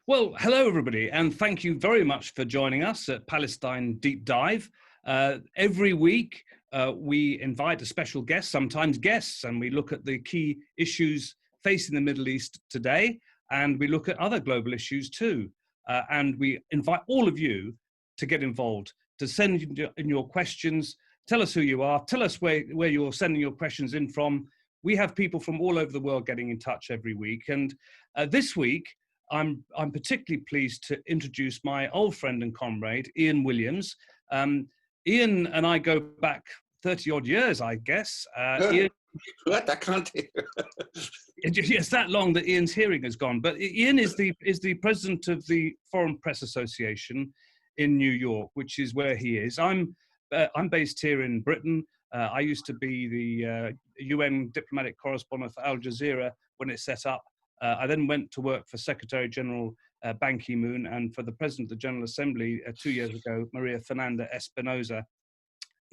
Well, hello, everybody, and thank you very much for joining us at Palestine Deep Dive. Every week, we invite a special guest, sometimes guests, and we look at the key issues facing the Middle East today, and we look at other global issues too. And we invite all of you to get involved, to send in your questions, tell us who you are, tell us where you're sending your questions in from. We have people from all over the world getting in touch every week, and this week, I'm particularly pleased to introduce my old friend and comrade, Ian Williams. Ian and I go back 30 odd years, I guess. Ian, what? I can't hear. It's that long that Ian's hearing has gone. But Ian is the president of the Foreign Press Association in New York, which is where he is. I'm based here in Britain. I used to be the UN diplomatic correspondent for Al Jazeera when it set up. I then went to work for Secretary General Ban Ki-moon and for the President of the General Assembly 2 years ago, Maria Fernanda Espinosa.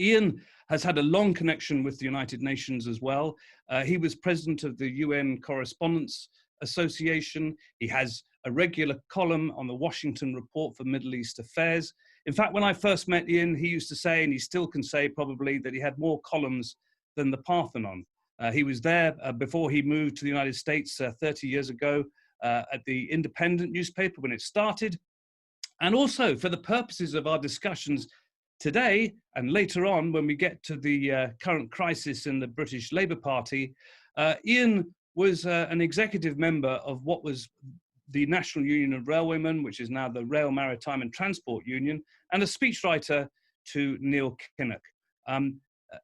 Ian has had a long connection with the United Nations as well. He was president of the UN Correspondents Association. He has a regular column on the Washington Report for Middle East Affairs. In fact, when I first met Ian, he used to say, and he still can say probably, that he had more columns than the Parthenon. He was there before he moved to the United States 30 years ago at the Independent newspaper when it started. And also for the purposes of our discussions today and later on when we get to the current crisis in the British Labour Party, Ian was an executive member of what was the National Union of Railwaymen, which is now the Rail, Maritime and Transport Union, and a speechwriter to Neil Kinnock.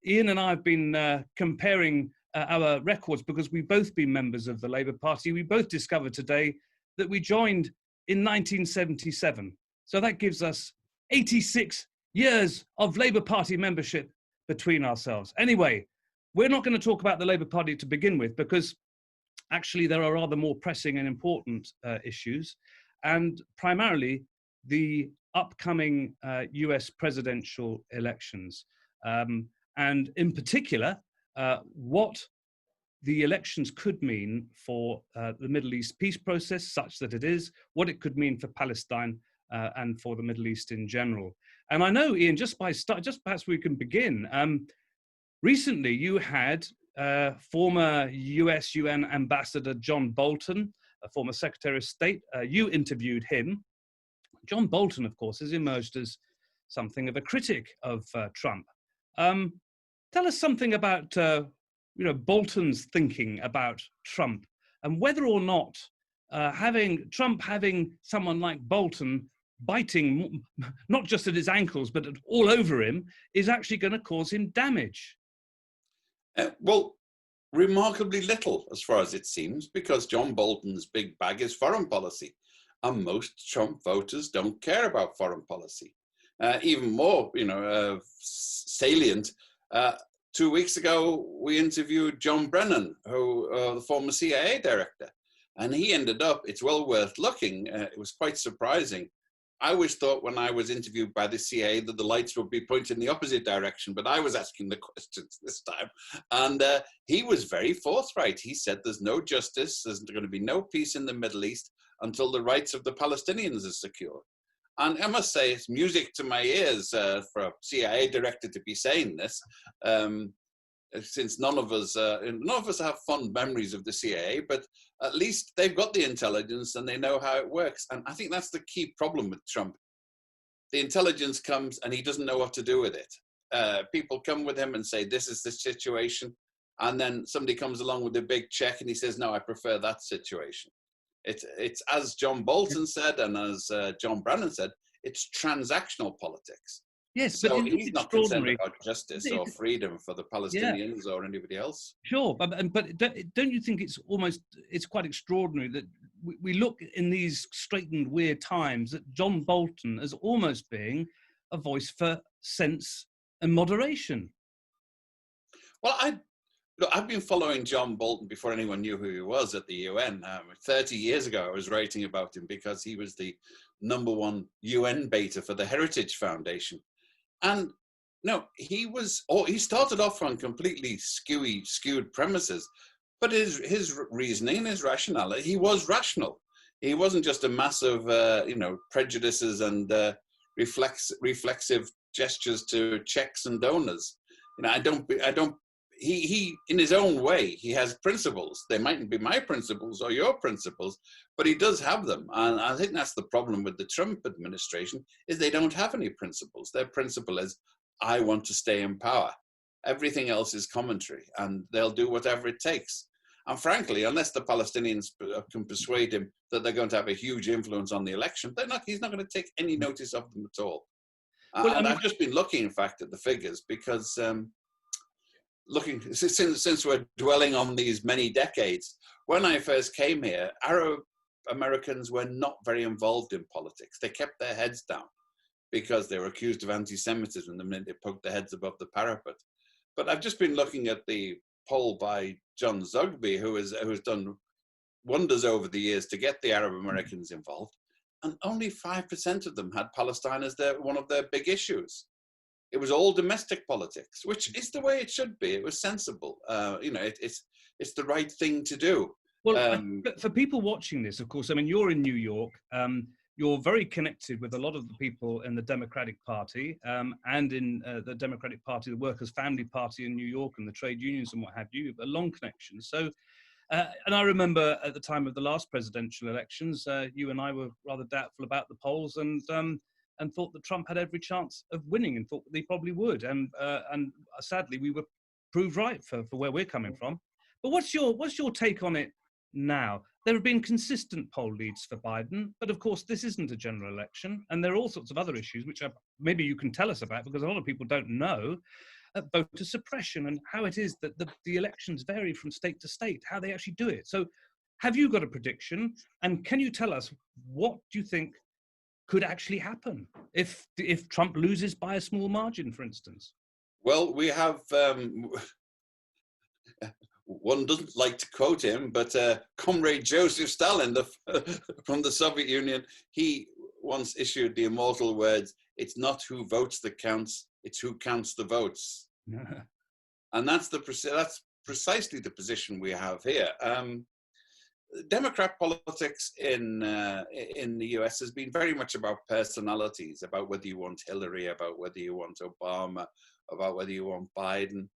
Ian and I have been comparing our records because we've both been members of the Labour Party. We both discovered today that we joined in 1977. So that gives us 86 years of Labour Party membership between ourselves. Anyway, we're not going to talk about the Labour Party to begin with because actually there are rather more pressing and important issues, and primarily the upcoming US presidential elections. And in particular, what the elections could mean for the Middle East peace process, such that it is, what it could mean for Palestine and for the Middle East in general. And I know, Ian, just perhaps we can begin. Recently, you had former US UN Ambassador John Bolton, a former Secretary of State. You interviewed him. John Bolton, of course, has emerged as something of a critic of Trump. Tell us something about Bolton's thinking about Trump and whether or not Trump having someone like Bolton biting not just at his ankles but all over him is actually going to cause him damage. Well, remarkably little, as far as it seems, because John Bolton's big bag is foreign policy, and most Trump voters don't care about foreign policy. Even more, salient. 2 weeks ago, we interviewed John Brennan, who the former CIA director, and he ended up, it's well worth looking. It was quite surprising. I always thought when I was interviewed by the CIA that the lights would be pointed in the opposite direction, but I was asking the questions this time. And he was very forthright. He said there's no justice, there's going to be no peace in the Middle East until the rights of the Palestinians are secure. And I must say, it's music to my ears for a CIA director to be saying this, since none of us have fond memories of the CIA, but at least they've got the intelligence and they know how it works. And I think that's the key problem with Trump. The intelligence comes and he doesn't know what to do with it. People come with him and say, this is the situation. And then somebody comes along with a big check and he says, no, I prefer that situation. It's as John Bolton said, and as John Brennan said, it's transactional politics. Yes, so but he's not concerned about justice or freedom for the Palestinians or anybody else. Sure, but don't you think it's quite extraordinary that we look in these straitened, weird times at John Bolton as almost being a voice for sense and moderation? Well, I've been following John Bolton before anyone knew who he was at the UN. 30 years ago, I was writing about him because he was the #1 UN beta for the Heritage Foundation. And no, he started off on completely skewed premises, but his reasoning, his rationality, he was rational. He wasn't just a massive, prejudices and reflexive gestures to checks and donors. He in his own way, he has principles. They mightn't be my principles or your principles, but he does have them. And I think that's the problem with the Trump administration, is they don't have any principles. Their principle is, I want to stay in power. Everything else is commentary, and they'll do whatever it takes. And frankly, unless the Palestinians can persuade him that they're going to have a huge influence on the election, he's not going to take any notice of them at all. Well, and I've just been looking, in fact, at the figures, because since we're dwelling on these many decades, when I first came here, Arab Americans were not very involved in politics. They kept their heads down because they were accused of anti-Semitism the minute they poked their heads above the parapet. But I've just been looking at the poll by John Zogby, who has done wonders over the years to get the Arab Americans involved, and only 5% of them had Palestine as one of their big issues. It was all domestic politics, which is the way it should be. It was sensible. It's the right thing to do. Well, for people watching this, of course, I mean, you're in New York. You're very connected with a lot of the people in the Democratic Party and in the Democratic Party, the Workers' Family Party in New York, and the trade unions and what have you, a long connection. So, and I remember at the time of the last presidential elections, you and I were rather doubtful about the polls and thought that Trump had every chance of winning, and thought that he probably would. And sadly, we were proved right for where we're coming from. But what's your take on it now? There have been consistent poll leads for Biden, but of course this isn't a general election, and there are all sorts of other issues which maybe you can tell us about, because a lot of people don't know, voter suppression and how it is that the elections vary from state to state, how they actually do it. So have you got a prediction, and can you tell us what do you think could actually happen if Trump loses by a small margin, for instance? Well, we have... one doesn't like to quote him, but Comrade Joseph Stalin from the Soviet Union, he once issued the immortal words, "It's not who votes that counts, it's who counts the votes." And that's precisely the position we have here. Democrat politics in the US has been very much about personalities, about whether you want Hillary, about whether you want Obama, about whether you want Biden.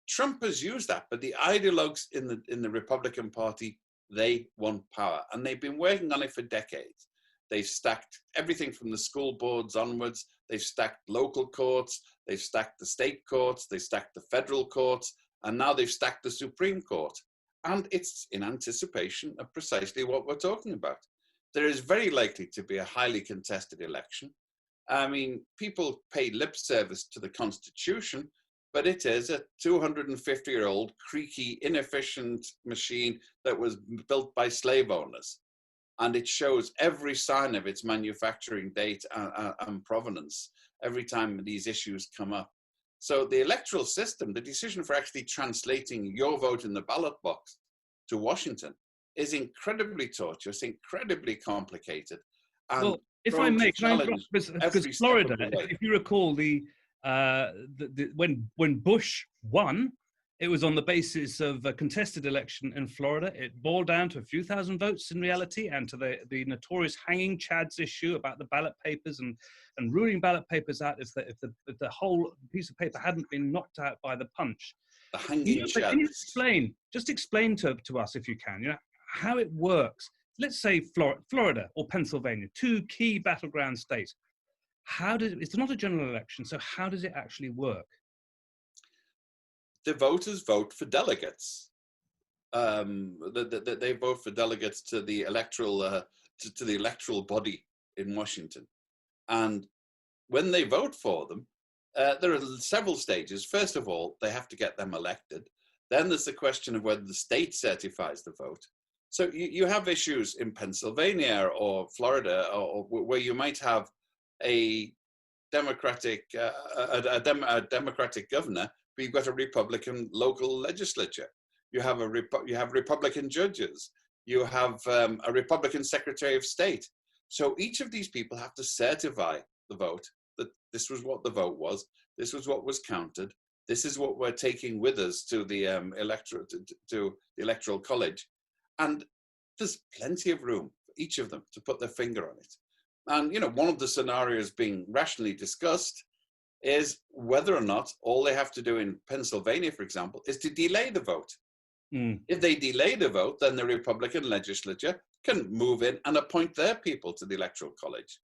Trump has used that, but the ideologues in the Republican Party, they want power, and they've been working on it for decades. They've stacked everything from the school boards onwards. They've stacked local courts. They've stacked the state courts. They've stacked the federal courts, and now they've stacked the Supreme Court. And it's in anticipation of precisely what we're talking about. There is very likely to be a highly contested election. I mean, people pay lip service to the Constitution, but it is a 250-year-old, creaky, inefficient machine that was built by slave owners. And it shows every sign of its manufacturing date and provenance every time these issues come up. So the electoral system, the decision for actually translating your vote in the ballot box to Washington, is incredibly tortuous, incredibly complicated. And well, if I may, can I interrupt? Because Florida, if you recall, when Bush won, it was on the basis of a contested election in Florida. It boiled down to a few thousand votes in reality, and to the notorious hanging Chads issue about the ballot papers and ruling ballot papers out if the whole piece of paper hadn't been knocked out by the punch. The hanging Chads. Can you explain to us, if you can, how it works? Let's say Florida or Pennsylvania, two key battleground states. It's not a general election, so how does it actually work? The voters vote for delegates. They vote for delegates to the electoral body in Washington, and when they vote for them, there are several stages. First of all, they have to get them elected. Then there's the question of whether the state certifies the vote. So you have issues in Pennsylvania or Florida, or where you might have a Democratic governor, but you've got a Republican local legislature. You have Republican judges. You have a Republican Secretary of State. So each of these people have to certify the vote, that this was what the vote was, this was what was counted, this is what we're taking with us to the electoral college. And there's plenty of room for each of them to put their finger on it. And, you know, one of the scenarios being rationally discussed is whether or not all they have to do in Pennsylvania, for example, is to delay the vote. If they delay the vote, then the Republican legislature can move in and appoint their people to the Electoral College.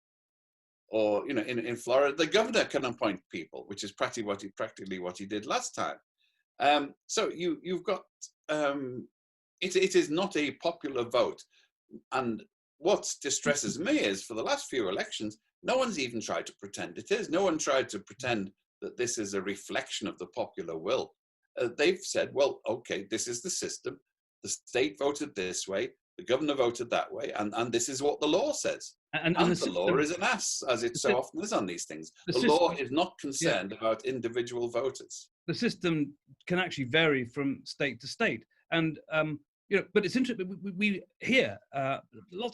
Or, you know, in Florida, the governor can appoint people, which is practically what he did last time. So you've got, it is not a popular vote. And what distresses me is, for the last few elections, no one's even tried to pretend it is. No one tried to pretend that this is a reflection of the popular will. They've said, well, okay, this is the system. The state voted this way, the governor voted that way, and this is what the law says. And the law is an ass, as it so often is on these things. The law is not concerned about individual voters. The system can actually vary from state to state. And you know, but it's interesting. We hear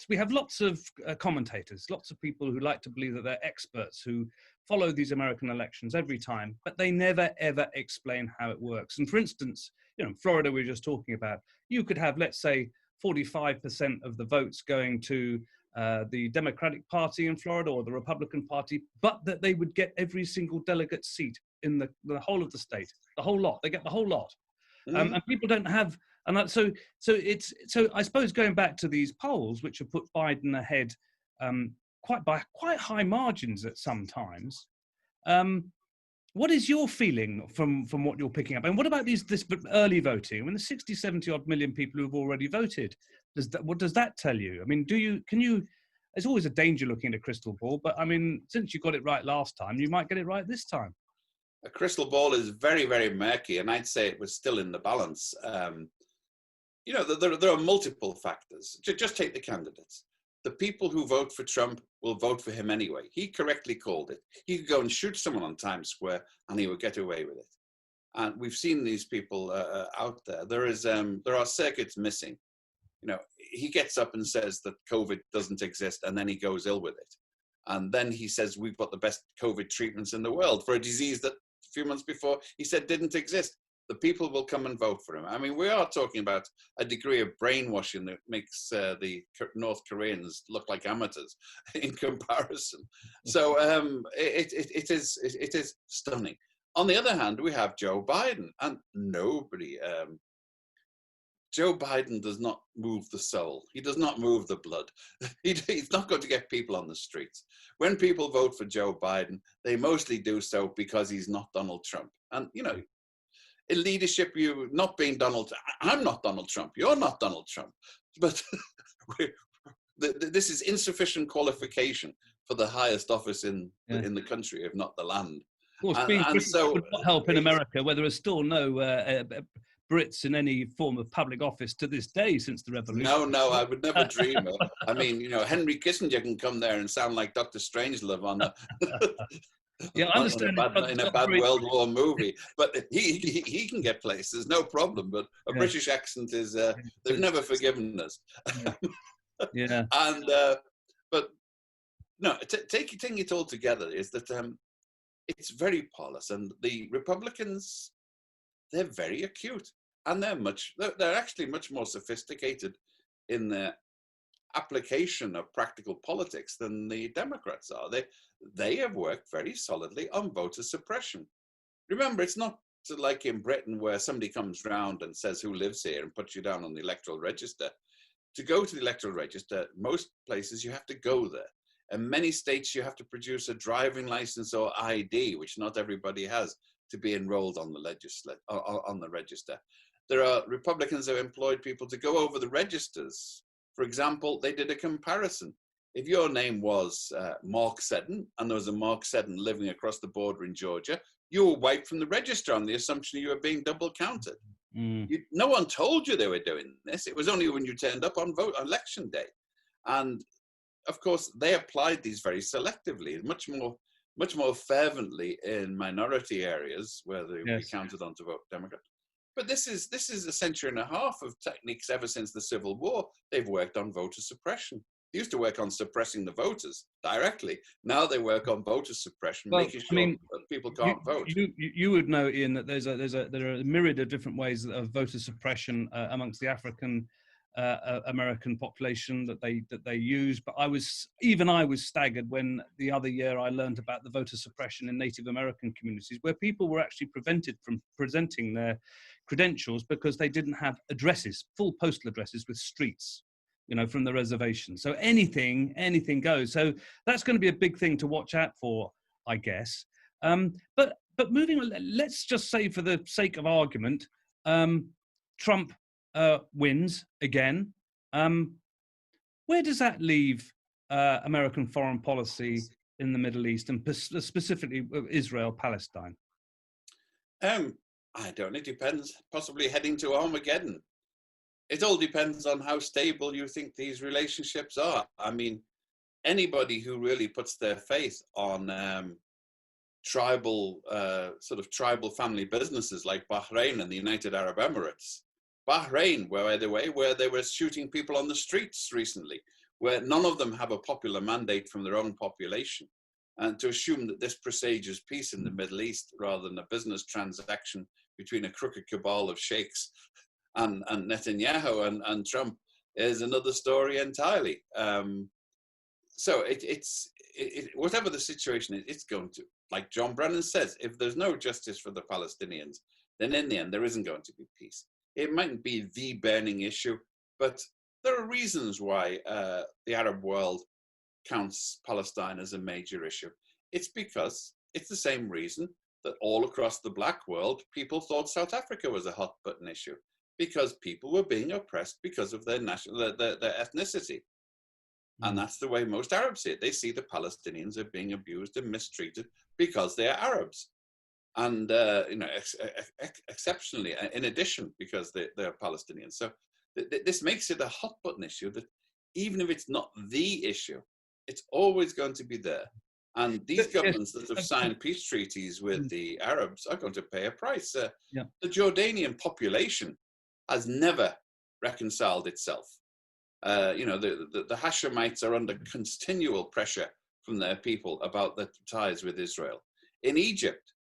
we have lots of commentators, lots of people who like to believe that they're experts who follow these American elections every time, but they never ever explain how it works. And for instance, you know, Florida we were just talking about, you could have, let's say, 45% of the votes going to the Democratic Party in Florida or the Republican Party, but that they would get every single delegate seat in the whole of the state, the whole lot. They get the whole lot, and people don't have. And so I suppose going back to these polls, which have put Biden ahead by quite high margins at some times. What is your feeling from what you're picking up? And what about this early voting? I mean, the 60, 70 odd million people who've already voted. What does that tell you? I mean, there's always a danger looking at a crystal ball, but I mean, since you got it right last time, you might get it right this time. A crystal ball is very, very murky, and I'd say it was still in the balance. You know, there are multiple factors. Just take the candidates. The people who vote for Trump will vote for him anyway. He correctly called it. He could go and shoot someone on Times Square and he would get away with it. And we've seen these people out there. There are circuits missing. You know, he gets up and says that COVID doesn't exist, and then he goes ill with it. And then he says we've got the best COVID treatments in the world for a disease that a few months before he said didn't exist. The people will come and vote for him. I mean, we are talking about a degree of brainwashing that makes the North Koreans look like amateurs in comparison. So it is stunning. On the other hand, we have Joe Biden, and Joe Biden does not move the soul. He does not move the blood. He's not going to get people on the streets. When people vote for Joe Biden, they mostly do so because he's not Donald Trump. And, you know, in leadership, you not being I'm not Donald Trump, you're not Donald Trump, but this is insufficient qualification for the highest office in the country, if not the land. Of course, being British would not help in America, where there are still no Brits in any form of public office to this day since the revolution. No, I would never dream of. I mean, you know, Henry Kissinger can come there and sound like Dr. Strangelove on a Yeah, I understand in a bad World War movie, but he can get places, no problem. But a British accent is they've never forgiven us. Yeah. And but no, taking it all together is that it's very porous, and the Republicans, they're very acute, and they're actually much more sophisticated in their application of practical politics than the Democrats are. They have worked very solidly on voter suppression. Remember, it's not like in Britain where somebody comes round and says who lives here and puts you down on the electoral register. To go to the electoral register, most places you have to go there. In many states, you have to produce a driving license or ID, which not everybody has, to be enrolled on the register. There are Republicans who have employed people to go over the registers. For example, they did a comparison. If your name was Mark Seddon, and there was a Mark Seddon living across the border in Georgia, you were wiped from the register on the assumption you were being double counted. No one told you they were doing this. It was only when you turned up on election day. And of course, they applied these very selectively, much more fervently in minority areas where they would be counted on to vote Democrat. But this is a century and a half of techniques ever since the Civil War. They've worked on voter suppression. They used to work on suppressing the voters directly. Now they work on voter suppression, making sure that people can't vote. You would know, Ian, that there are a myriad of different ways of voter suppression amongst the African American population that they use. But I was staggered when the other year I learned about the voter suppression in Native American communities, where people were actually prevented from presenting their credentials because they didn't have addresses, full postal addresses with streets, from the reservation. So anything goes. So that's going to be a big thing to watch out for, I guess. But moving on, let's just say, for the sake of argument, Trump wins again. Where does that leave American foreign policy in the Middle East, and specifically Israel, Palestine? I don't know. It depends. Possibly heading to Armageddon. It all depends on how stable you think these relationships are. I mean, anybody who really puts their faith on tribal family businesses like Bahrain and the United Arab Emirates. Bahrain, by the way, where they were shooting people on the streets recently, where none of them have a popular mandate from their own population. And to assume that this presages peace in the Middle East rather than a business transaction between a crooked cabal of sheikhs and Netanyahu and Trump is another story entirely. So whatever the situation is, it's going to, like John Brennan says, if there's no justice for the Palestinians, then in the end, there isn't going to be peace. It mightn't be the burning issue, but there are reasons why the Arab world counts Palestine as a major issue. It's because it's the same reason that all across the black world, people thought South Africa was a hot button issue, because people were being oppressed because of their ethnicity. And that's the way most Arabs see it. They see the Palestinians are being abused and mistreated because they are Arabs. And, exceptionally, in addition, because they're Palestinians. So this makes it a hot button issue that even if it's not the issue, it's always going to be there. And these governments that have signed peace treaties with the Arabs are going to pay a price. The Jordanian population has never reconciled itself. The Hashemites are under continual pressure from their people about their ties with Israel. In Egypt,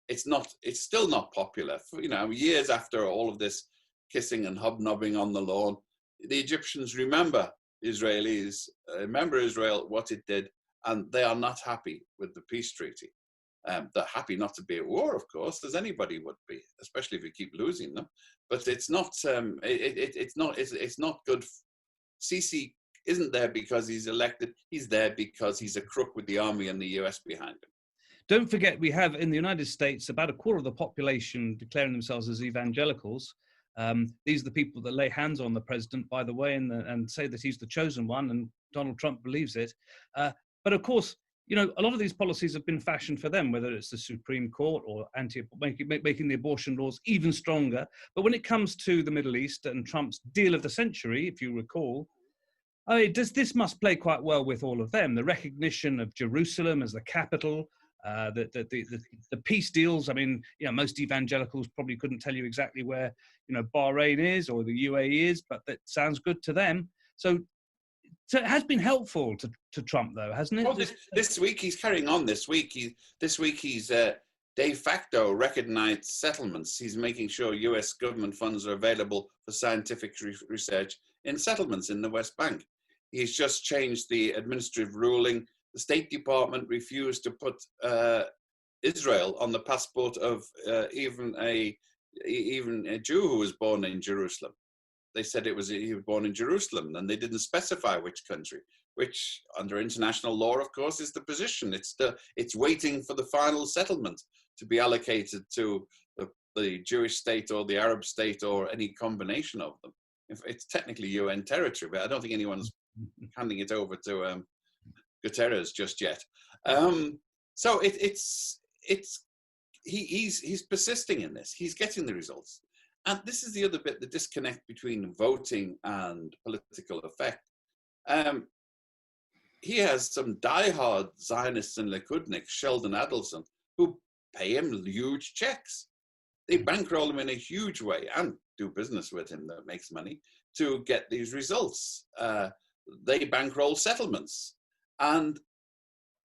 it's still not popular. Years after all of this kissing and hobnobbing on the lawn, the Egyptians remember Israel, what it did, and they are not happy with the peace treaty. They're happy not to be at war, of course, as anybody would be, especially if you keep losing them. But it's not. It's not good. Sisi isn't there because he's elected. He's there because he's a crook with the army and the US behind him. Don't forget, we have in the United States about a quarter of the population declaring themselves as evangelicals. These are the people that lay hands on the president, by the way, and say that he's the chosen one, and Donald Trump believes it. But of course, a lot of these policies have been fashioned for them, whether it's the Supreme Court or making the abortion laws even stronger. But when it comes to the Middle East and Trump's deal of the century, if you recall, this must play quite well with all of them. The recognition of Jerusalem as the capital, the peace deals. I mean, most evangelicals probably couldn't tell you exactly where, Bahrain is or the UAE is, but that sounds good to them. So it has been helpful to Trump, though, hasn't it? Well, this week he's carrying on. This week he's de facto recognized settlements. He's making sure U.S. government funds are available for scientific research in settlements in the West Bank. He's just changed the administrative ruling. The State Department refused to put Israel on the passport of even a Jew who was born in Jerusalem. They said he was born in Jerusalem, and they didn't specify which country, which under international law, of course, is the position. It's waiting for the final settlement to be allocated to the Jewish state or the Arab state or any combination of them. It's technically UN territory, but I don't think anyone's handing it over to Guterres just yet. So he's persisting in this. He's getting the results. And this is the other bit, the disconnect between voting and political effect. He has some diehard Zionists and Likudniks, Sheldon Adelson, who pay him huge checks. They bankroll him in a huge way and do business with him that makes money to get these results. They bankroll settlements. And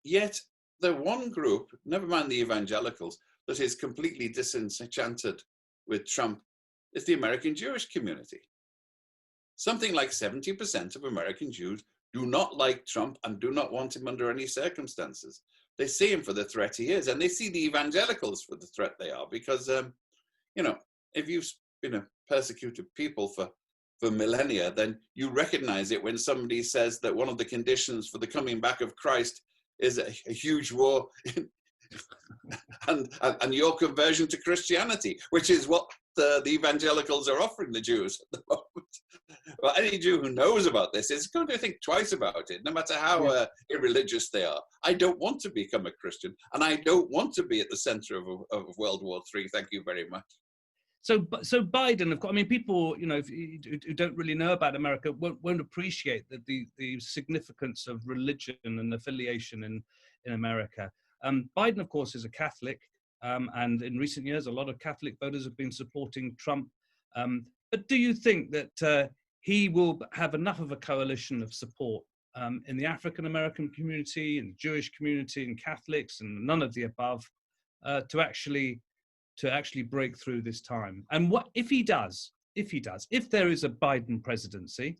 yet the one group, never mind the evangelicals, that is completely disenchanted with Trump is the American Jewish community. something like 70% of American Jews do not like Trump and do not want him under any circumstances. They see him for the threat he is, and they see the evangelicals for the threat they are, because, you know, if you've been a persecuted people for millennia, then you recognize it when somebody says that one of the conditions for the coming back of Christ is a huge war and your conversion to Christianity, which is what the evangelicals are offering the Jews at the moment. Well, any Jew who knows about this is going to think twice about it, no matter how irreligious they are. I don't want to become a Christian, and I don't want to be at the center of World War III. Thank you very much. So Biden, of course, I mean, people, you know, who don't really know about America won't appreciate the significance of religion and affiliation in America. Biden, of course, is a Catholic, and in recent years, a lot of Catholic voters have been supporting Trump. But do you think that he will have enough of a coalition of support in the African-American community, in the Jewish community, and Catholics, and none of the above, to actually break through this time? And what if he does? If there is a Biden presidency,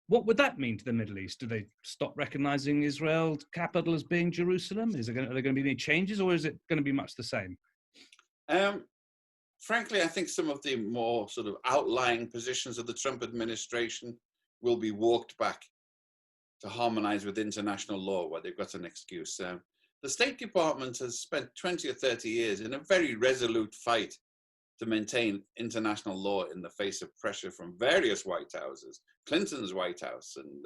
what would that mean to the Middle East? Do they stop recognizing Israel's capital as being Jerusalem? Are there going to be any changes, or is it going to be much the same? Frankly, I think some of the more sort of outlying positions of the Trump administration will be walked back to harmonize with international law, where they've got an excuse. The State Department has spent 20 or 30 years in a very resolute fight to maintain international law in the face of pressure from various White Houses, Clinton's White House, and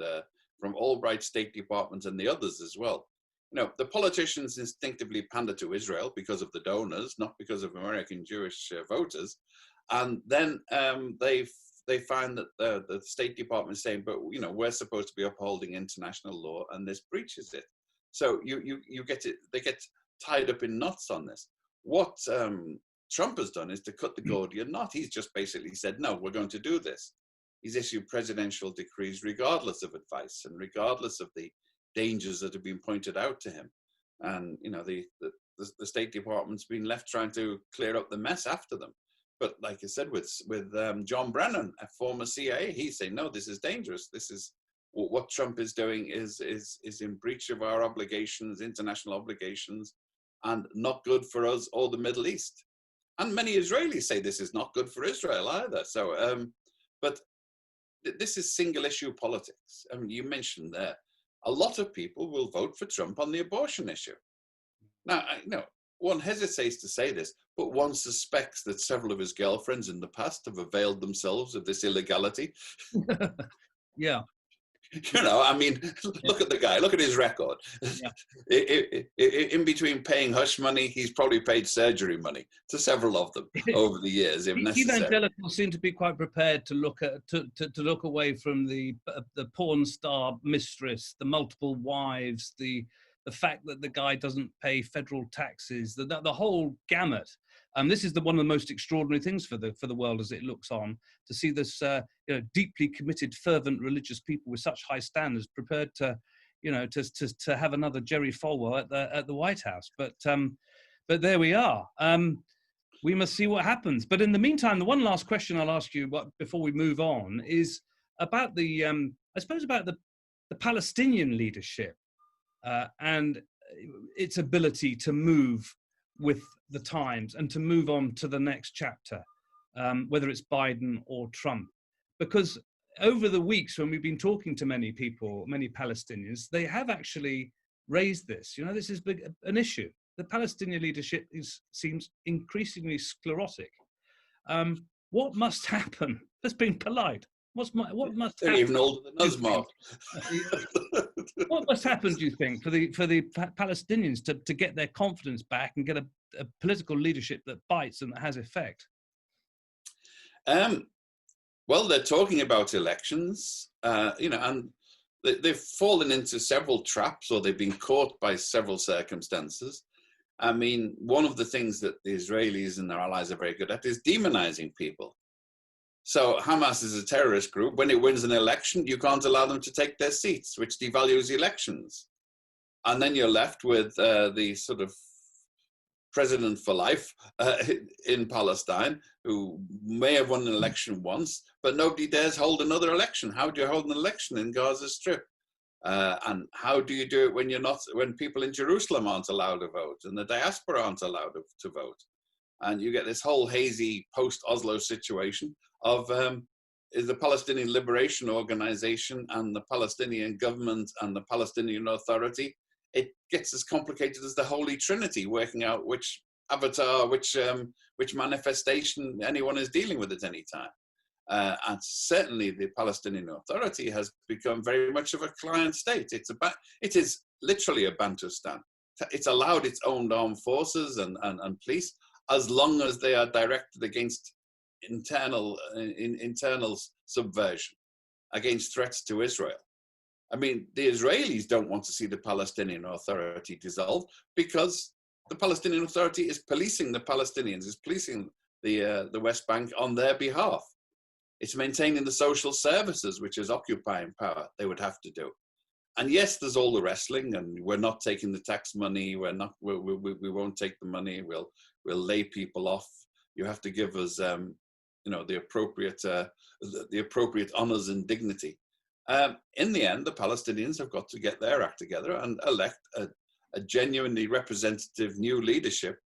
from Albright's State Department and the others as well. You know, the politicians instinctively pander to Israel because of the donors, not because of American Jewish voters. And then they find that the State Department is saying, but, you know, we're supposed to be upholding international law, and this breaches it. So they get tied up in knots on this. What Trump has done is to cut the Gordian knot. He's just basically said, no, we're going to do this. He's issued presidential decrees regardless of advice and regardless of the dangers that have been pointed out to him. And, you know, the State Department's been left trying to clear up the mess after them. But like I said, with John Brennan, a former CIA, he's saying, no, this is dangerous. This is what Trump is doing is in breach of our obligations, international obligations, and not good for us or the Middle East. And many Israelis say this is not good for Israel either. So, but this is single issue politics. I mean, you mentioned there, a lot of people will vote for Trump on the abortion issue. Now, one hesitates to say this, but one suspects that several of his girlfriends in the past have availed themselves of this illegality. Yeah. You know, I mean, look at the guy, look at his record. Yeah. In between paying hush money, he's probably paid surgery money to several of them over the years, if necessary. Evangelicals seem to be quite prepared to look at to look away from the porn star mistress, the multiple wives, the fact that the guy doesn't pay federal taxes, the whole gamut. This is one of the most extraordinary things for the world as it looks on, to see this deeply committed, fervent religious people with such high standards prepared to have another Jerry Falwell at the White House. But there we are. We must see what happens. But in the meantime, the one last question I'll ask you before we move on is about the Palestinian leadership and its ability to move with the times and to move on to the next chapter, whether it's Biden or Trump. Because over the weeks when we've been talking to many people, many Palestinians, they have actually raised this. You know, this is an issue. The Palestinian leadership seems increasingly sclerotic. What must happen? That's being polite. What must They're happen? even older than us, Mark. What must happen, do you think, for the Palestinians to get their confidence back and get a political leadership that bites and that has effect? Well, they're talking about elections, and they've fallen into several traps, or they've been caught by several circumstances. I mean, one of the things that the Israelis and their allies are very good at is demonizing people. So Hamas is a terrorist group. When it wins an election, you can't allow them to take their seats, which devalues elections. And then you're left with the sort of president for life in Palestine, who may have won an election once, but nobody dares hold another election. How do you hold an election in Gaza Strip? And how do you do it when people in Jerusalem aren't allowed to vote and the diaspora aren't allowed to vote? And you get this whole hazy post-Oslo situation of is the Palestinian Liberation Organization and the Palestinian government and the Palestinian Authority. It gets as complicated as the Holy Trinity, working out which avatar, which manifestation anyone is dealing with at any time. And certainly the Palestinian Authority has become very much of a client state. It is literally a Bantustan. It's allowed its own armed forces and police as long as they are directed against internal subversion, against threats to Israel. I mean, the Israelis don't want to see the Palestinian Authority dissolved because the Palestinian Authority is policing the Palestinians, is policing the West Bank on their behalf. It's maintaining the social services, which is occupying power, they would have to do. And yes, there's all the wrestling, and we're not taking the tax money. We won't take the money. We'll lay people off. You have to give us, the appropriate honors and dignity. In the end, the Palestinians have got to get their act together and elect a genuinely representative new leadership.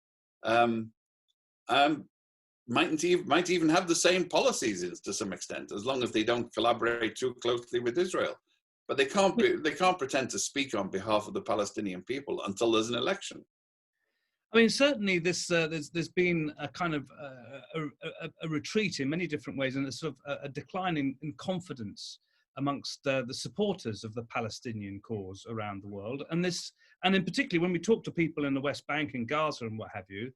Might even have the same policies to some extent, as long as they don't collaborate too closely with Israel. But they can't pretend to speak on behalf of the Palestinian people until there's an election. I mean, certainly there's been a kind of a retreat in many different ways, and a sort of a decline in confidence amongst the supporters of the Palestinian cause around the world. And in particular, when we talk to people in the West Bank and Gaza and what have you,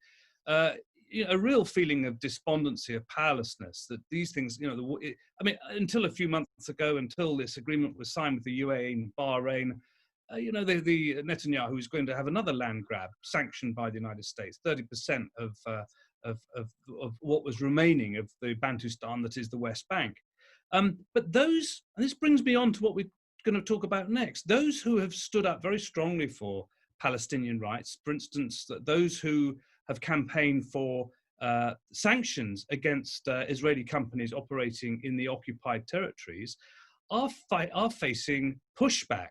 a real feeling of despondency, of powerlessness, that these things, until a few months ago, until this agreement was signed with the UAE and Bahrain, the Netanyahu is going to have another land grab sanctioned by the United States, 30% of what was remaining of the Bantustan that is the West Bank. But and this brings me on to what we're going to talk about next, those who have stood up very strongly for Palestinian rights, for instance, those who have campaigned for sanctions against Israeli companies operating in the occupied territories, are facing pushback,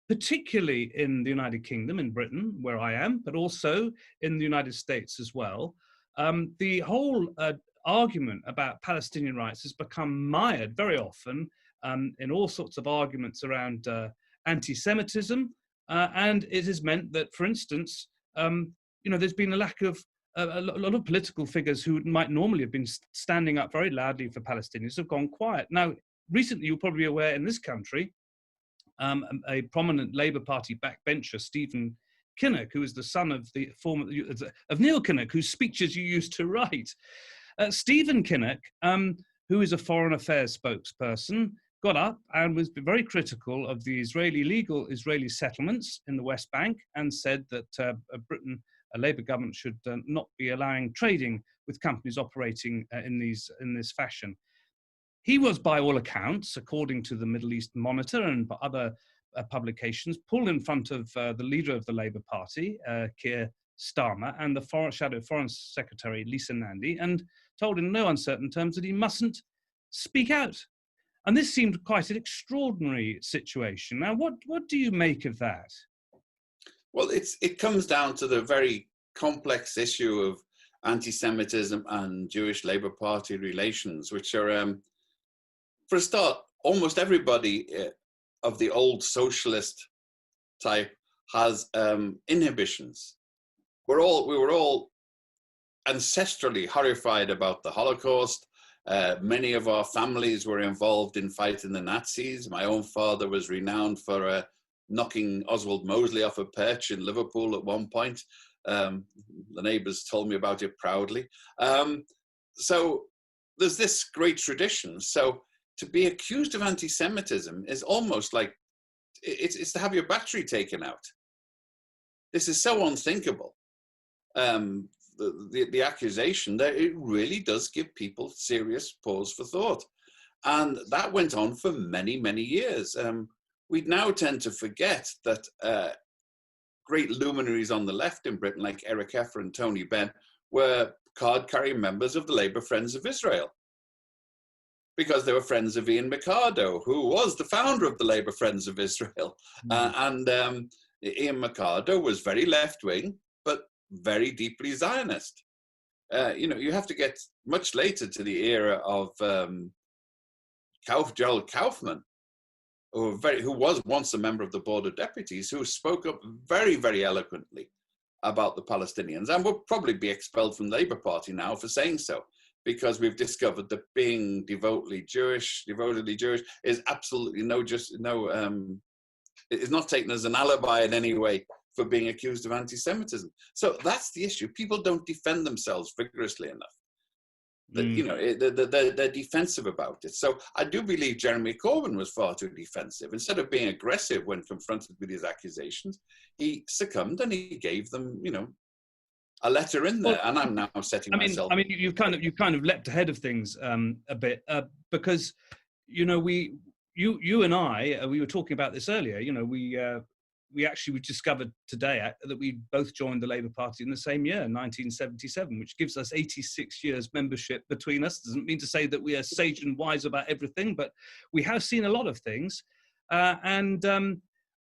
particularly in the United Kingdom, in Britain, where I am, but also in the United States as well. The whole argument about Palestinian rights has become mired very often in all sorts of arguments around anti-Semitism, and it has meant that, for instance, there's been a lack of a lot of political figures who might normally have been standing up very loudly for Palestinians have gone quiet. Now, recently, you're probably aware in this country, a prominent Labour Party backbencher, Stephen Kinnock, who is the son of Neil Kinnock, whose speeches you used to write. Stephen Kinnock, who is a foreign affairs spokesperson, got up and was very critical of the illegal Israeli settlements in the West Bank, and said that Britain, a Labour government, should not be allowing trading with companies operating in this fashion. He was, by all accounts, according to the Middle East Monitor and other publications, pulled in front of the leader of the Labour Party, Keir Starmer, and the Shadow Foreign Secretary, Lisa Nandy, and told in no uncertain terms that he mustn't speak out. And this seemed quite an extraordinary situation. Now, what do you make of that? Well, it comes down to the very complex issue of anti-Semitism and Jewish Labour Party relations, which are, for a start, almost everybody of the old socialist type has inhibitions. We were all ancestrally horrified about the Holocaust. Many of our families were involved in fighting the Nazis. My own father was renowned for knocking Oswald Mosley off a perch in Liverpool at one point. The neighbours told me about it proudly. So there's this great tradition. So to be accused of anti-Semitism is almost like it's to have your battery taken out. This is so unthinkable. The accusation that it really does give people serious pause for thought. And that went on for many, many years. We now tend to forget that great luminaries on the left in Britain, like Eric Heffer and Tony Benn, were card-carrying members of the Labour Friends of Israel, because they were friends of Ian Mercado, who was the founder of the Labour Friends of Israel. And Ian Mercado was very left-wing, but very deeply Zionist. You have to get much later to the era of Gerald Kaufman, who was once a member of the Board of Deputies, who spoke up very, very eloquently about the Palestinians, and would probably be expelled from the Labour Party now for saying so, because we've discovered that being devotedly Jewish is absolutely is not taken as an alibi in any way for being accused of anti-Semitism. So that's the issue. People don't defend themselves vigorously enough. They're defensive about it. So I do believe Jeremy Corbyn was far too defensive. Instead of being aggressive when confronted with these accusations, he succumbed and he gave them, a letter in there. And I'm now setting myself. I mean, you've kind of leapt ahead of things a bit because, you and I, we were talking about this earlier. We discovered today that we both joined the Labour Party in the same year, 1977, which gives us 86 years membership between us. Doesn't mean to say that we are sage and wise about everything, but we have seen a lot of things. And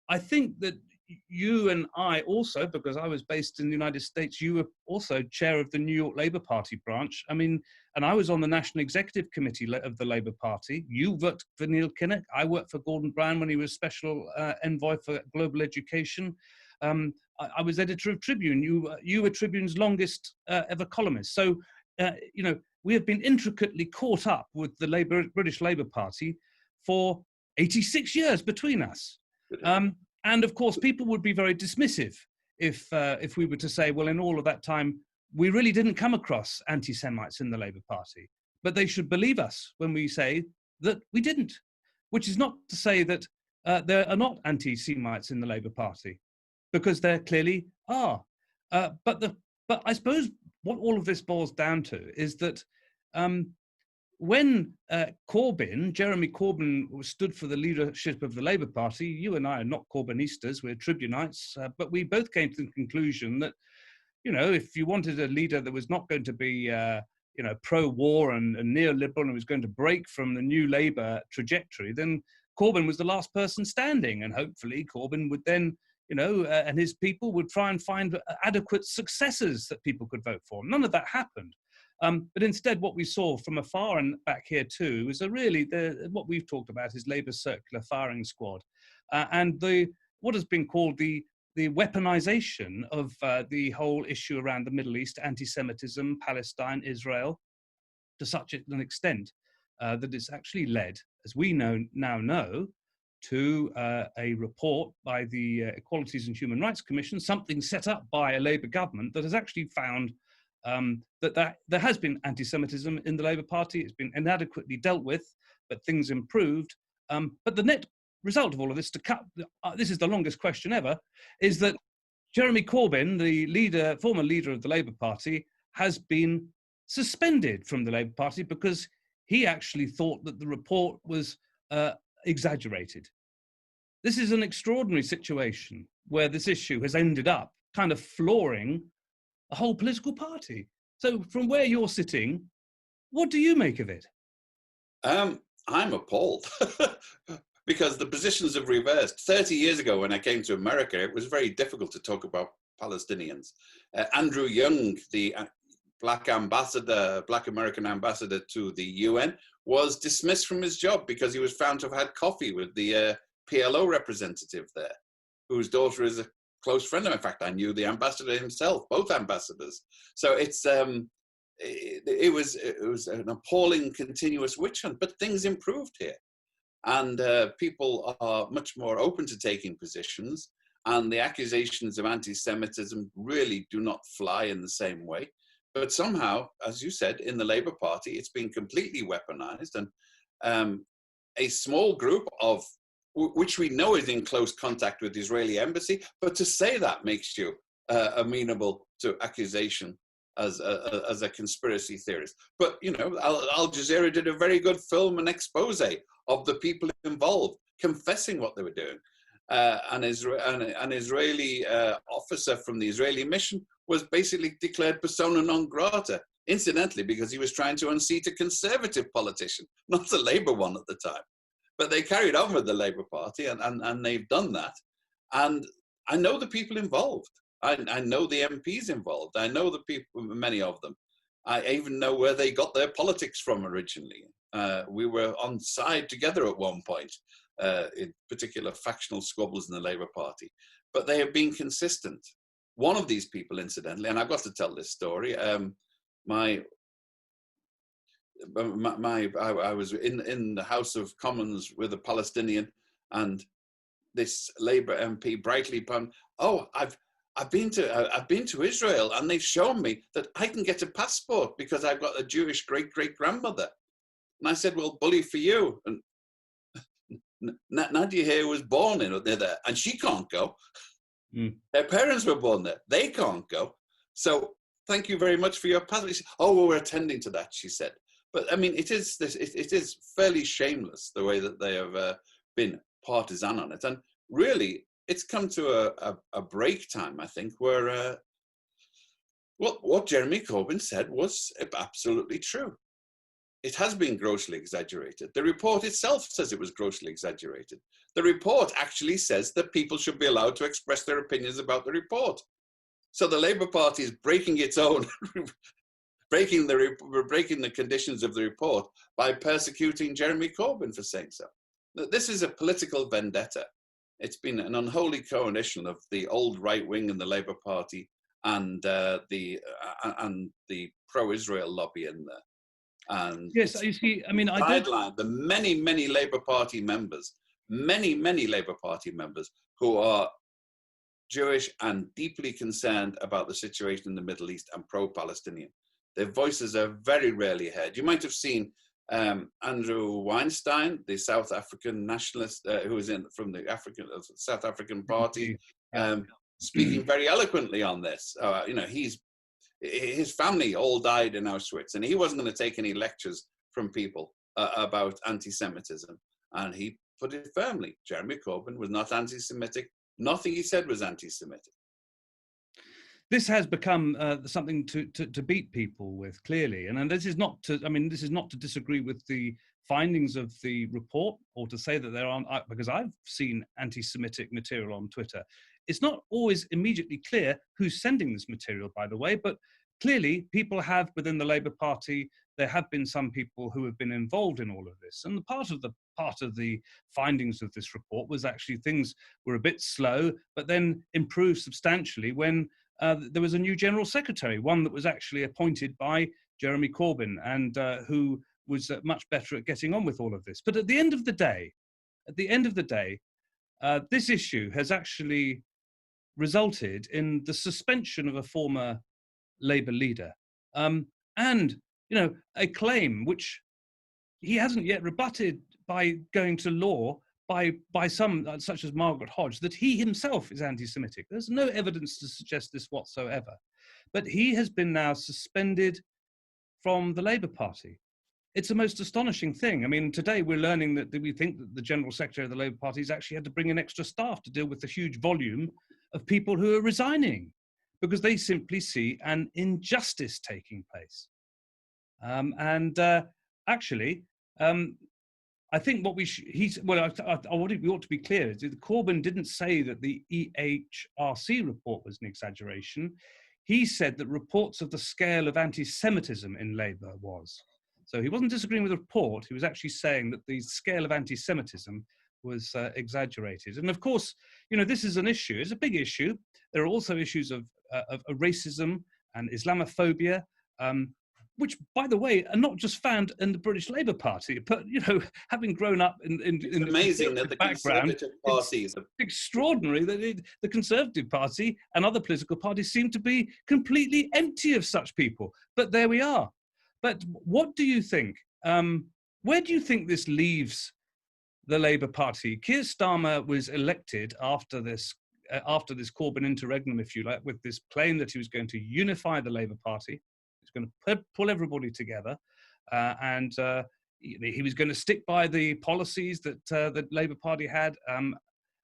I think that you and I also, because I was based in the United States, you were also chair of the New York Labour Party branch. I mean, and I was on the National Executive Committee of the Labour Party. You worked for Neil Kinnock. I worked for Gordon Brown when he was Special Envoy for Global Education. I was editor of Tribune. You were Tribune's longest ever columnist. So, we have been intricately caught up with the British Labour Party for 86 years between us. And of course, people would be very dismissive if we were to say, well, in all of that time, we really didn't come across anti-Semites in the Labour Party. But they should believe us when we say that we didn't, which is not to say that there are not anti-Semites in the Labour Party, because there clearly are. But I suppose what all of this boils down to is that when Jeremy Corbyn stood for the leadership of the Labour Party, you and I are not Corbynistas, we're Tribunites, but we both came to the conclusion that, if you wanted a leader that was not going to be, pro-war and neoliberal and was going to break from the new Labour trajectory, then Corbyn was the last person standing. And hopefully Corbyn would then, and his people would try and find adequate successors that people could vote for. None of that happened. But instead, what we saw from afar and back here too was what we've talked about is Labour's circular firing squad, and what has been called the weaponization of the whole issue around the Middle East, anti-Semitism, Palestine, Israel, to such an extent that it's actually led, as we now know, to a report by the Equalities and Human Rights Commission, something set up by a Labour government that has actually found that there has been anti-Semitism in the Labour Party. It's been inadequately dealt with, but things improved. But the net result of all of this, this is the longest question ever, is that Jeremy Corbyn, the former leader of the Labour Party, has been suspended from the Labour Party because he actually thought that the report was exaggerated. This is an extraordinary situation where this issue has ended up kind of flooring a whole political party. So from where you're sitting, what do you make of it? I'm appalled because the positions have reversed. 30 years ago when I came to America, it was very difficult to talk about Palestinians. Andrew Young, the Black American ambassador to the UN, was dismissed from his job because he was found to have had coffee with the PLO representative there, whose daughter is a close friend of mine. In fact, I knew the ambassador himself, both ambassadors. So it was an appalling continuous witch hunt, but things improved here. And people are much more open to taking positions, and the accusations of anti-Semitism really do not fly in the same way. But somehow, as you said, in the Labour Party, it's been completely weaponized, and a small group of which we know is in close contact with the Israeli embassy, but to say that makes you amenable to accusation as a conspiracy theorist. But, Al Jazeera did a very good film and expose of the people involved, confessing what they were doing. an Israeli officer from the Israeli mission was basically declared persona non grata, incidentally, because he was trying to unseat a conservative politician, not a Labour one at the time. But they carried on with the Labour Party, and they've done that. And I know the people involved. I know the MPs involved. I know the people, many of them. I even know where they got their politics from originally. We were on side together at one point, in particular factional squabbles in the Labour Party. But they have been consistent. One of these people, incidentally, and I've got to tell this story, I was in the House of Commons with a Palestinian, and this Labour MP brightly pun, "Oh, I've been to Israel, and they've shown me that I can get a passport because I've got a Jewish great-great-grandmother." And I said, "Well, bully for you." And Nadia here was born in there, and she can't go. Their parents were born there; they can't go. So thank you very much for your passport. "Oh, well, we're attending to that," she said. But I mean, it is fairly shameless the way that they have been partisan on it, and really, it's come to a break time, I think, where what Jeremy Corbyn said was absolutely true. It has been grossly exaggerated. The report itself says it was grossly exaggerated. The report actually says that people should be allowed to express their opinions about the report. So the Labour Party is breaking its own, breaking the conditions of the report by persecuting Jeremy Corbyn for saying so. This is a political vendetta. It's been an unholy coalition of the old right wing in the Labour Party and the pro-Israel lobby in there. And yes, you see, I mean, the many Labour Party members, many Labour Party members who are Jewish and deeply concerned about the situation in the Middle East and pro-Palestinian. Their voices are very rarely heard. You might have seen Andrew Weinstein, the South African nationalist, who was from the South African Party, speaking very eloquently on this. You know, his family all died in Auschwitz, and he wasn't going to take any lectures from people about anti-Semitism. And he put it firmly: Jeremy Corbyn was not anti-Semitic. Nothing he said was anti-Semitic. This has become something to beat people with, clearly, and this is not to. I mean, this is not to disagree with the findings of the report, or to say that there aren't, because I've seen anti-Semitic material on Twitter. It's not always immediately clear who's sending this material, by the way, but clearly people have, within the Labour Party, there have been some people who have been involved in all of this. And part of the findings of this report was actually things were a bit slow, but then improved substantially when there was a new General Secretary, one that was actually appointed by Jeremy Corbyn, and who was much better at getting on with all of this. But at the end of the day, this issue has actually resulted in the suspension of a former Labour leader, and a claim which he hasn't yet rebutted by going to law by some such as Margaret Hodge, that he himself is anti-Semitic. There's no evidence to suggest this whatsoever, but he has been now suspended from the Labour Party. It's a most astonishing thing. I mean, today we're learning that we think that the General Secretary of the Labour Party has actually had to bring in extra staff to deal with the huge volume of people who are resigning because they simply see an injustice taking place. I think what we ought to be clear is that Corbyn didn't say that the EHRC report was an exaggeration. He said that reports of the scale of anti-Semitism in Labour was. So he wasn't disagreeing with the report. He was actually saying that the scale of anti-Semitism was exaggerated. And of course, this is an issue. It's a big issue. There are also issues of racism and Islamophobia, which, by the way, are not just found in the British Labour Party, but, having grown up in amazing that the Conservative parties... It's extraordinary that the Conservative Party and other political parties seem to be completely empty of such people. But there we are. But what do you think? Where do you think this leaves the Labour Party? Keir Starmer was elected after this Corbyn interregnum, if you like, with this claim that he was going to unify the Labour Party. He's going to pull everybody together, and he was going to stick by the policies that the Labour Party had,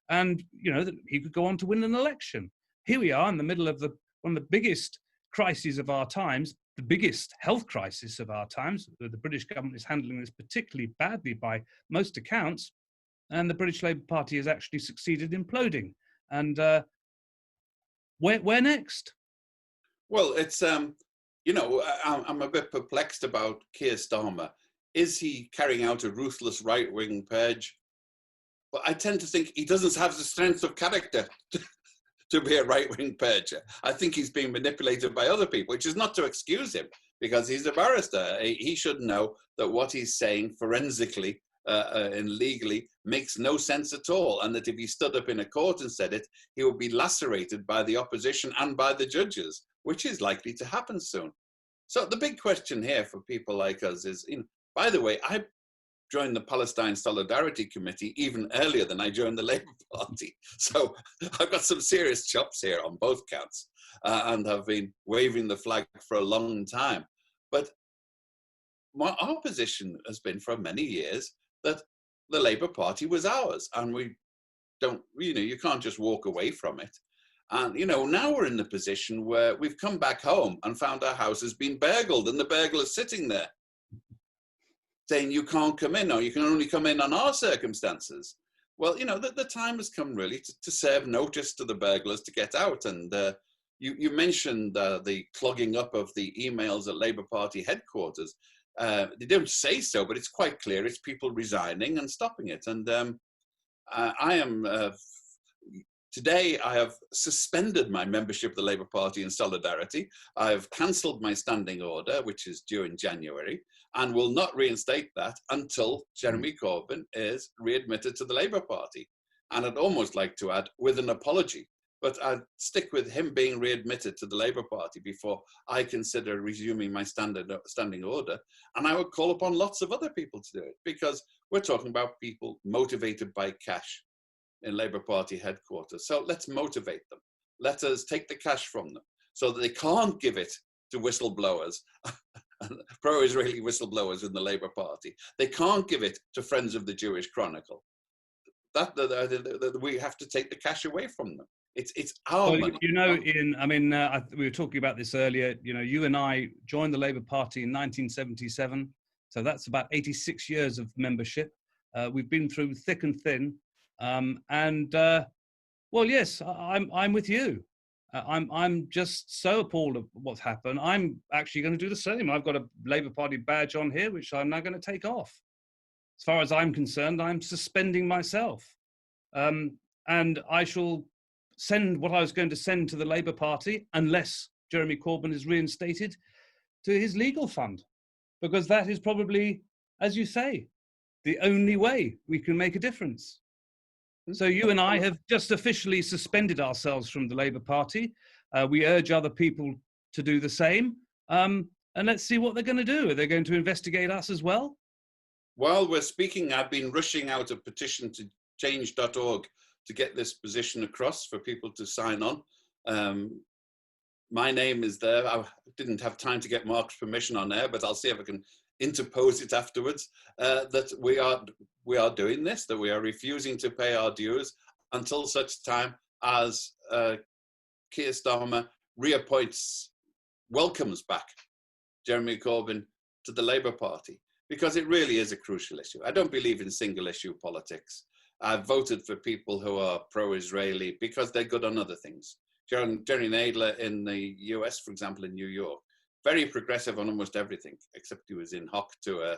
and that he could go on to win an election. Here we are in the middle of one of the biggest crises of our times, the biggest health crisis of our times. The British government is handling this particularly badly by most accounts, and the British Labour Party has actually succeeded in imploding. And where next? Well, it's I'm a bit perplexed about Keir Starmer. Is he carrying out a ruthless right-wing purge? But I tend to think he doesn't have the strength of character to be a right-wing purger. I think he's being manipulated by other people, which is not to excuse him, because he's a barrister. He should know that what he's saying forensically and legally makes no sense at all, and that if he stood up in a court and said it, he would be lacerated by the opposition and by the judges, which is likely to happen soon. So the big question here for people like us is, by the way, I joined the Palestine Solidarity Committee even earlier than I joined the Labour Party. So I've got some serious chops here on both counts, and have been waving the flag for a long time. But our position has been for many years that the Labour Party was ours, and we don't, you can't just walk away from it. And, now we're in the position where we've come back home and found our house has been burgled, and the burglar's sitting there saying you can't come in, or you can only come in on our circumstances. Well, the time has come really to serve notice to the burglars to get out. And you mentioned the clogging up of the emails at Labour Party headquarters. They don't say so, but it's quite clear it's people resigning and stopping it. And today I have suspended my membership of the Labour Party in Solidarity. I've cancelled my standing order, which is due in January, and will not reinstate that until Jeremy Corbyn is readmitted to the Labour Party. And I'd almost like to add, with an apology, but I'd stick with him being readmitted to the Labour Party before I consider resuming my standing order. And I would call upon lots of other people to do it, because we're talking about people motivated by cash in Labour Party headquarters. So let's motivate them. Let us take the cash from them so that they can't give it to whistleblowers, pro-Israeli whistleblowers in the Labour Party. They can't give it to Friends of the Jewish Chronicle. We have to take the cash away from them. It's our money. Ian, we were talking about this earlier. You and I joined the Labour Party in 1977. So that's about 86 years of membership. We've been through thick and thin. Well, yes, I'm with you. I'm just so appalled at what's happened. I'm actually going to do the same. I've got a Labour Party badge on here, which I'm now going to take off. As far as I'm concerned, I'm suspending myself. And I shall send what I was going to send to the Labour Party, unless Jeremy Corbyn is reinstated, to his legal fund. Because that is probably, as you say, the only way we can make a difference. So you and I have just officially suspended ourselves from the Labour Party. We urge other people to do the same. And let's see what they're going to do. Are they going to investigate us as well? While we're speaking, I've been rushing out a petition to change.org to get this position across for people to sign on. My name is there. I didn't have time to get Mark's permission on there, but I'll see if I can interpose it afterwards, that we are doing this, that we are refusing to pay our dues until such time as Keir Starmer welcomes back Jeremy Corbyn to the Labour Party, because it really is a crucial issue. I don't believe in single issue politics. I've voted for people who are pro-Israeli because they're good on other things. Jerry Nadler in the US, for example, in New York, very progressive on almost everything, except he was in hock to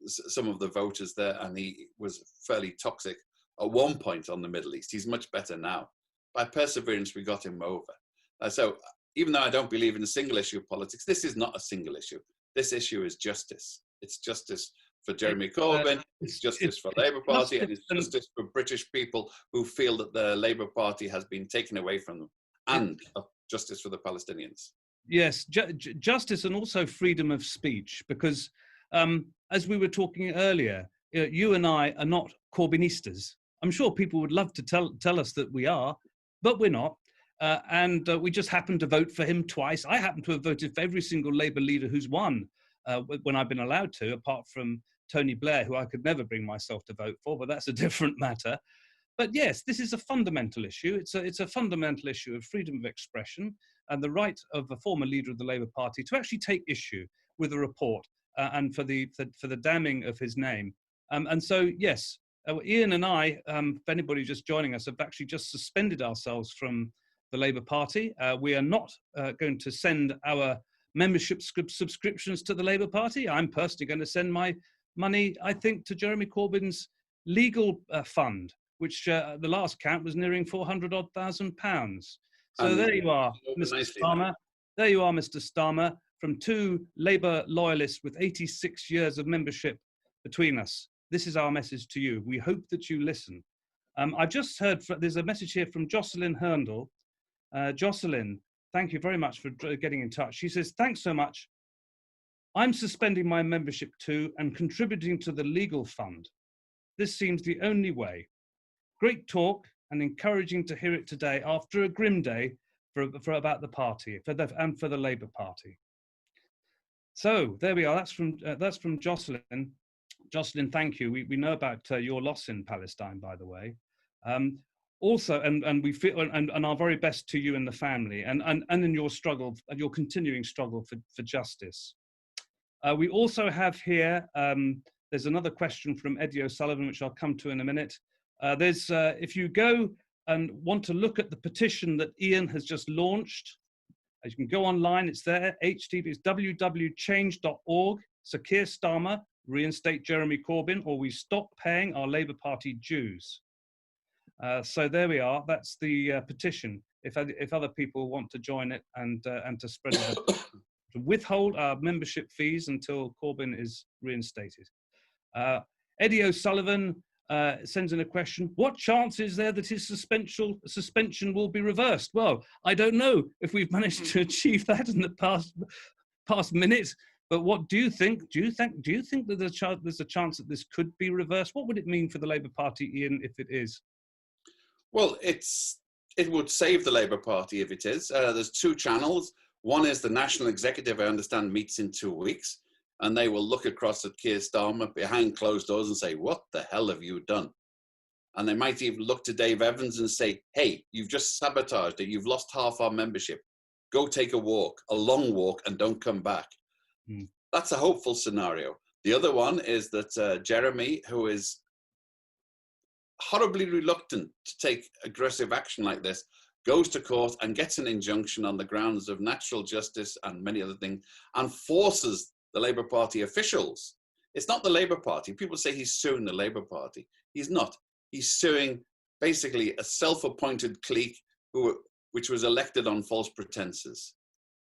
some of the voters there, and he was fairly toxic at one point on the Middle East. He's much better now. By perseverance, we got him over. So even though I don't believe in a single issue politics, this is not a single issue. This issue is justice. It's justice for Jeremy Corbyn, it's justice for Labour Party, and it's justice for British people who feel that the Labour Party has been taken away from them, and justice for the Palestinians. Yes, justice, and also freedom of speech, because as we were talking earlier, you and I are not Corbynistas. I'm sure people would love to tell us that we are, but we're not. And we just happen to vote for him twice. I happen to have voted for every single Labour leader who's won when I've been allowed to, apart from Tony Blair, who I could never bring myself to vote for, but that's a different matter. But yes, this is a fundamental issue. It's a fundamental issue of freedom of expression and the right of a former leader of the Labour Party to actually take issue with a report and for the damning of his name. And so, yes, Ian and I, if anybody just joining us, have actually just suspended ourselves from the Labour Party. We are not going to send our membership subscriptions to the Labour Party. I'm personally going to send my money, I think, to Jeremy Corbyn's legal fund, which the last count was nearing £400,000. So there you are, Mr. Starmer. There you are, Mr. Starmer, from two Labour loyalists with 86 years of membership between us. This is our message to you. We hope that you listen. I just heard, there's a message here from Jocelyn Herndl. Jocelyn, thank you very much for getting in touch. She says, thanks so much. I'm suspending my membership too and contributing to the legal fund. This seems the only way. Great talk and encouraging to hear it today after a grim day for about the party and for the Labour Party. So there we are. That's from Jocelyn. Jocelyn, thank you. We know about your loss in Palestine, by the way. Also, and we feel and our very best to you and the family, and in your struggle, your continuing struggle for justice. We also have here. There's another question from Eddie O'Sullivan, which I'll come to in a minute. If you go and want to look at the petition that Ian has just launched, you can go online. It's there. It's www.change.org. So Keir Starmer, reinstate Jeremy Corbyn, or we stop paying our Labour Party dues. So there we are. That's the petition. If other people want to join it and to spread it, to withhold our membership fees until Corbyn is reinstated. Eddie O'Sullivan sends in a question. What chance is there that his suspension will be reversed? Well, I don't know if we've managed to achieve that in the past minute. But what do you think? Do you think that there's a chance that this could be reversed? What would it mean for the Labour Party, Ian, if it is? Well, it would save the Labour Party if it is. There's two channels. One is the National Executive, I understand, meets in 2 weeks, and they will look across at Keir Starmer behind closed doors and say, what the hell have you done? And they might even look to Dave Evans and say, hey, you've just sabotaged it. You've lost half our membership. Go take a walk, a long walk, and don't come back. That's a hopeful scenario. The other one is that Jeremy, who is horribly reluctant to take aggressive action like this, goes to court and gets an injunction on the grounds of natural justice and many other things, and forces the Labour Party officials. It's not the Labour Party. People say he's suing the Labour Party. He's not. He's suing basically a self-appointed clique which was elected on false pretenses.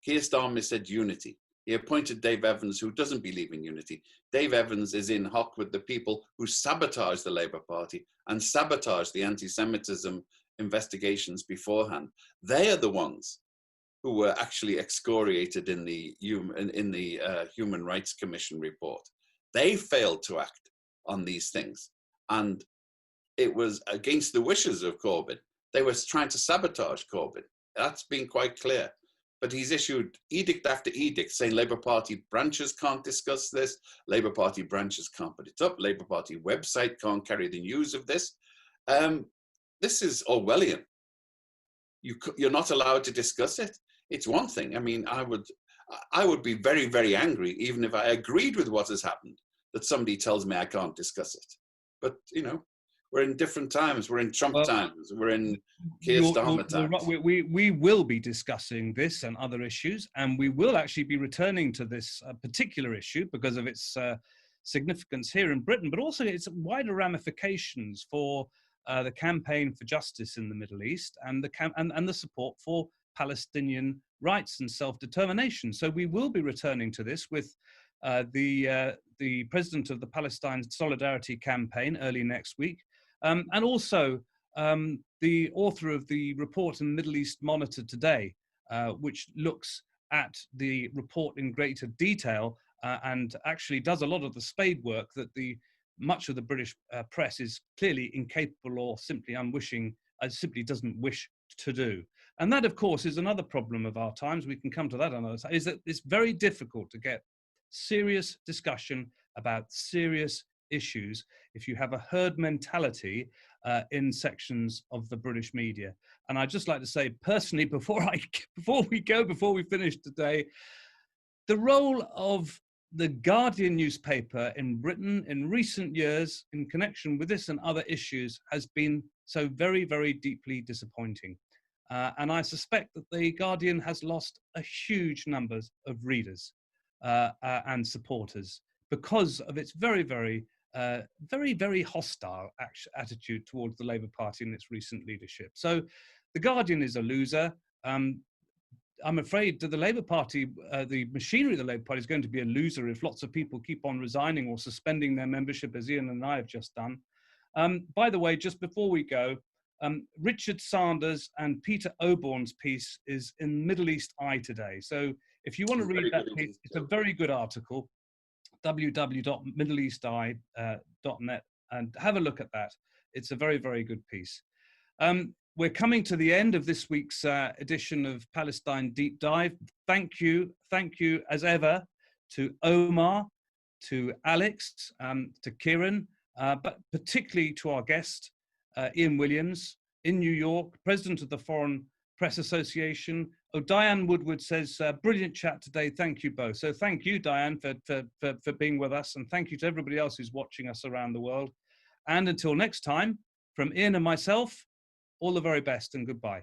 Keir Starmer said unity. He appointed Dave Evans, who doesn't believe in unity. Dave Evans is in hock with the people who sabotaged the Labour Party and sabotaged the anti-Semitism investigations beforehand. They are the ones who were actually excoriated in the Human Rights Commission report. They failed to act on these things. And it was against the wishes of Corbyn. They were trying to sabotage Corbyn. That's been quite clear. But he's issued edict after edict saying Labour Party branches can't discuss this, Labour Party branches can't put it up, Labour Party website can't carry the news of this. This is Orwellian. You're not allowed to discuss it. It's one thing. I mean, I would be very, very angry, even if I agreed with what has happened, that somebody tells me I can't discuss it. But, you know, we're in different times. We're in Trump times. We're in Keir Starmer times. We will be discussing this and other issues, and we will actually be returning to this particular issue because of its significance here in Britain, but also its wider ramifications for the campaign for justice in the Middle East and the support for Palestinian rights and self-determination. So we will be returning to this with the president of the Palestine Solidarity Campaign early next week, and also the author of the report in Middle East Monitor today, which looks at the report in greater detail and actually does a lot of the spade work that much of the British press is clearly incapable or simply unwishing, simply doesn't wish to do. And that, of course, is another problem of our times. We can come to that another time, is that it's very difficult to get serious discussion about serious issues if you have a herd mentality in sections of the British media. And I'd just like to say personally, before we finish today, the role of the Guardian newspaper in Britain in recent years in connection with this and other issues has been so very, very deeply disappointing. And I suspect that the Guardian has lost a huge number of readers and supporters because of its very, very hostile attitude towards the Labour Party and its recent leadership. So the Guardian is a loser. I'm afraid that the Labour Party, the machinery of the Labour Party is going to be a loser if lots of people keep on resigning or suspending their membership, as Ian and I have just done. By the way, just before we go, Richard Sanders and Peter Oborne's piece is in Middle East Eye today. So if you want to read that piece, it's a very good article, www.middleeasteye.net, and have a look at that. It's a very, very good piece. We're coming to the end of this week's edition of Palestine Deep Dive. Thank you as ever to Omar, to Alex, to Kieran, but particularly to our guest, Ian Williams, in New York, president of the Foreign Press Association. Oh, Diane Woodward says, brilliant chat today. Thank you both. So thank you, Diane, for being with us. And thank you to everybody else who's watching us around the world. And until next time, from Ian and myself, all the very best and goodbye.